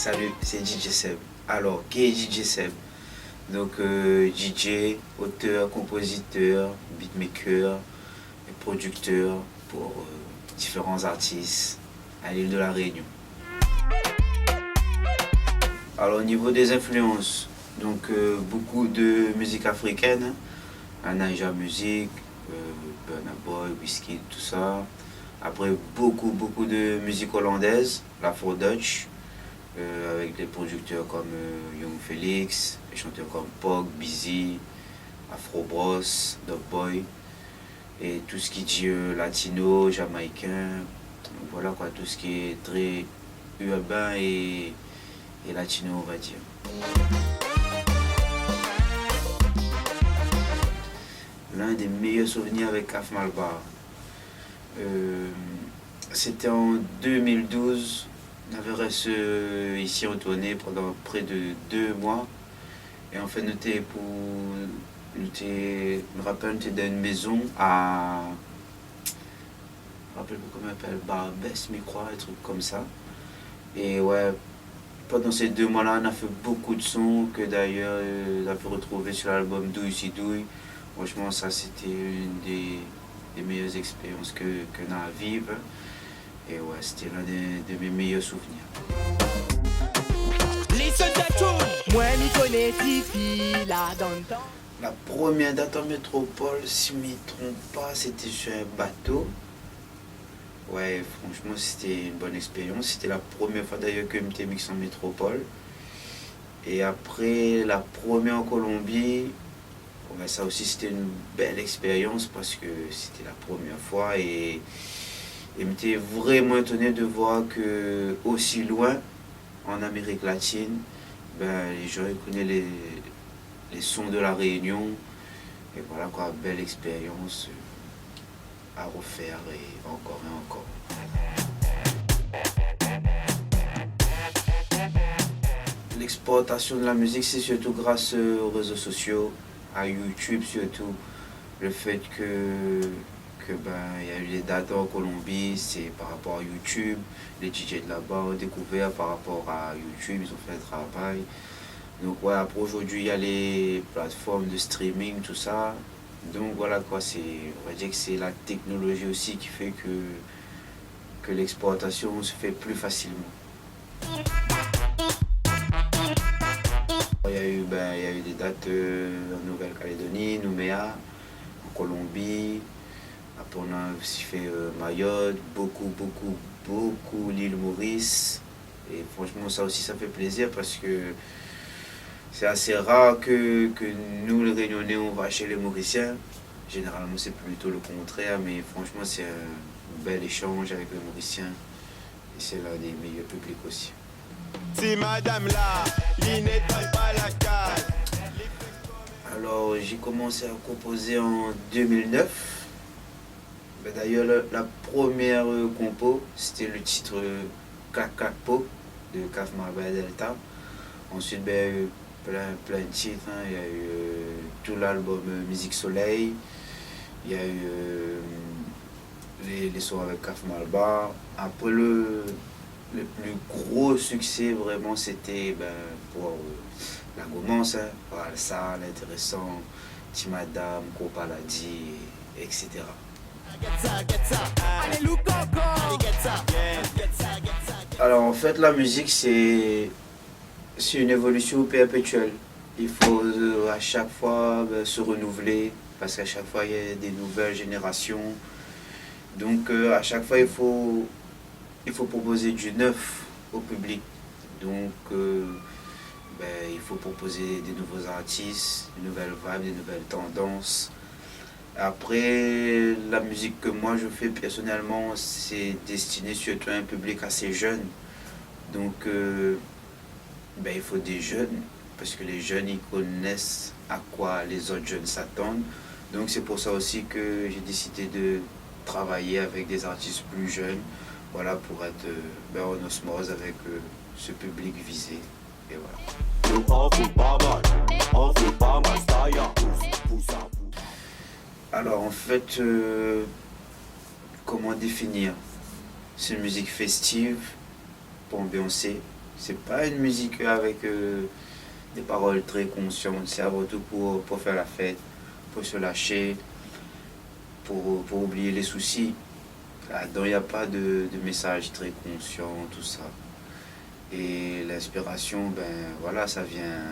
Salut, c'est DJ Seb. Alors, qui est DJ Seb? Donc, DJ, auteur, compositeur, beatmaker et producteur pour différents artistes à l'île de la Réunion. Alors, au niveau des influences, donc beaucoup de musique africaine, la Naija Music, Burna Boy, Wizkid, tout ça. Après, beaucoup de musique hollandaise, l'Afro-Dutch, avec des producteurs comme Young Felix, des chanteurs comme Pog, Busy, Afro Bros, Dog Boy, et tout ce qui dit latino, jamaïcain, donc voilà quoi, tout ce qui est très urbain et latino, on va dire. L'un des meilleurs souvenirs avec Kaf Malbar, c'était en 2012. On avait resté ici retourné pendant près de 2 mois. Et en fait, nous étions dans une maison à. Je ne me rappelle pas comment on appelle, Barbès, je crois, un truc comme ça. Et ouais, pendant ces 2 mois-là, on a fait beaucoup de sons que d'ailleurs, on a pu retrouver sur l'album Douille si Douille. Franchement, ça, c'était une des meilleures expériences qu'on a à vivre. Et ouais, c'était l'un de mes meilleurs souvenirs. La première date en métropole, si je ne me trompe pas, c'était sur un bateau. Ouais, franchement, c'était une bonne expérience. C'était la première fois d'ailleurs que je m'étais mixé en métropole. Et après, la première en Colombie, ouais, ça aussi c'était une belle expérience parce que c'était la première fois et m'était vraiment étonné de voir que aussi loin en Amérique latine, les gens connaissent les sons de la Réunion et voilà quoi, belle expérience à refaire et encore. L'exportation de la musique, c'est surtout grâce aux réseaux sociaux, à YouTube surtout. Le fait que il y a eu des dates en Colombie, c'est par rapport à YouTube. Les DJ de là-bas ont découvert par rapport à YouTube, ils ont fait le travail. Donc ouais, après aujourd'hui, il y a les plateformes de streaming, tout ça. Donc voilà quoi, on va dire que c'est la technologie aussi qui fait que l'exportation se fait plus facilement. Il y a eu des dates en Nouvelle-Calédonie, Nouméa, en Colombie. Après on a aussi fait Mayotte, beaucoup l'île Maurice. Et franchement ça aussi ça fait plaisir parce que c'est assez rare que nous les Réunionnais on va chez les Mauriciens. Généralement c'est plutôt le contraire, mais franchement c'est un bel échange avec les Mauriciens. Et c'est l'un des meilleurs publics aussi. Si madame là, il n'étonne pas la case. Alors j'ai commencé à composer en 2009. D'ailleurs la première compo c'était le titre Kakapo de Kaf Malbar Delta. Ensuite il y a eu plein de titres, hein. Il y a eu tout l'album Musique Soleil. Il y a eu les sons avec Kaf Malbar. Après le plus gros succès vraiment c'était pour la Gomance, hein, Alsa, l'intéressant, Timadam, Kopaladi, etc. Alors en fait la musique c'est une évolution perpétuelle. Il faut à chaque fois se renouveler parce qu'à chaque fois il y a des nouvelles générations. Donc à chaque fois il faut proposer du neuf au public. Donc il faut proposer des nouveaux artistes, des nouvelles vibes, des nouvelles tendances. Après, la musique que moi je fais personnellement, c'est destiné surtout à un public assez jeune. Donc il faut des jeunes, parce que les jeunes ils connaissent à quoi les autres jeunes s'attendent. Donc c'est pour ça aussi que j'ai décidé de travailler avec des artistes plus jeunes. Voilà, pour être en osmose avec ce public visé. Et voilà. Alors en fait, comment définir? C'est une musique festive pour ambiancer. C'est pas une musique avec des paroles très conscientes. C'est avant tout pour faire la fête, pour se lâcher, pour oublier les soucis. Là-dedans, il n'y a pas de message très conscient, tout ça. Et l'inspiration, ben voilà, ça vient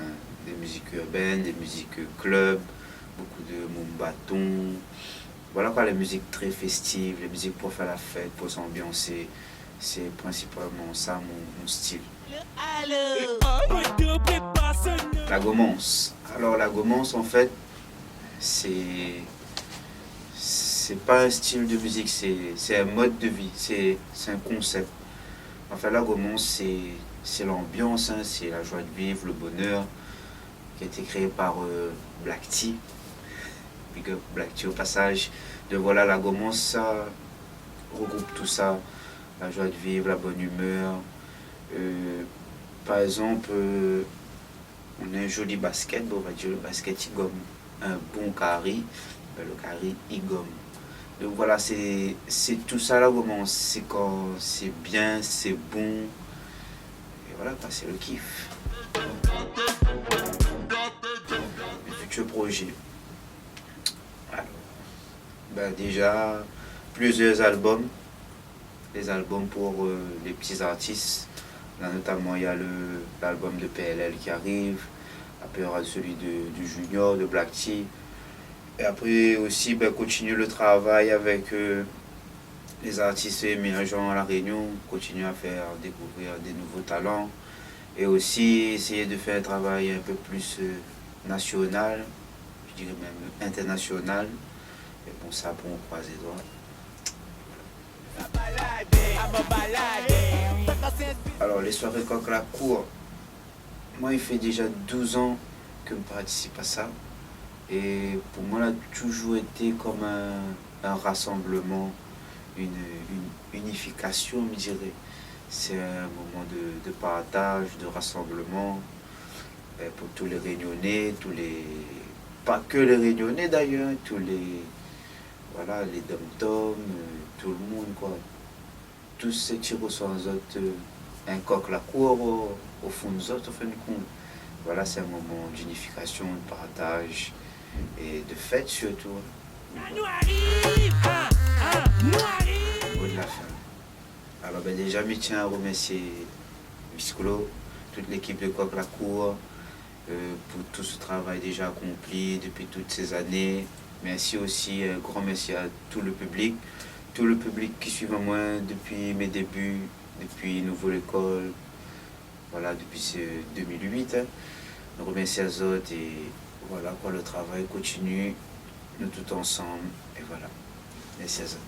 des musiques urbaines, des musiques club, beaucoup de mumbaton. Voilà quoi, les musiques très festives, les musiques pour faire la fête, pour s'ambiancer. C'est principalement ça mon style. La gomance. Alors la gomance, en fait, c'est pas un style de musique, c'est un mode de vie, c'est un concept. En fait, la gomance, c'est l'ambiance, hein, c'est la joie de vivre, le bonheur, qui a été créé par Black T. Big up Black T au passage. De voilà, la gomance, ça regroupe tout ça, la joie de vivre, la bonne humeur. Par exemple, on a un joli basket, bon, on va dire le basket il gomme. Un bon carré, ben, le carré il gomme. Donc voilà, c'est tout ça la gomance. C'est quand c'est bien, c'est bon. Et voilà, c'est le kiff. Mes futurs projets. Alors, ben déjà, plusieurs albums. Les albums pour les petits artistes. Là, notamment, il y a l'album de PLL qui arrive. Après, il y aura celui du Junior, de Black T. Et après aussi, ben, continuer le travail avec les artistes émergents à La Réunion, continuer à faire découvrir des nouveaux talents. Et aussi essayer de faire un travail un peu plus national, je dirais même international. Et bon, ça, pour on croise les doigts. Alors, les soirées coq la cour. Moi, il fait déjà 12 ans que je participe à ça. Et pour moi, ça a toujours été comme un rassemblement, une unification, je dirais. C'est un moment de partage, de rassemblement pour tous les Réunionnais, pas que les Réunionnais d'ailleurs, tous les, voilà, les dom-toms, tout le monde, quoi. Tous ces tirs sur nous autres, un coq la cour au fond de nous autres, au fin de compte. Voilà, c'est un moment d'unification, de partage et de fête surtout. Au de la fin. Alors ben déjà, je tiens à remercier Viscolo, toute l'équipe de Coq la Cour, pour tout ce travail déjà accompli depuis toutes ces années. Merci aussi, un grand merci à tout le public qui suit moi depuis mes débuts, depuis Nouveau l'école, voilà, depuis 2008. Hein. Je remercie à Zot et voilà quoi, le travail continue, nous tous ensemble, et voilà. Merci à Zot.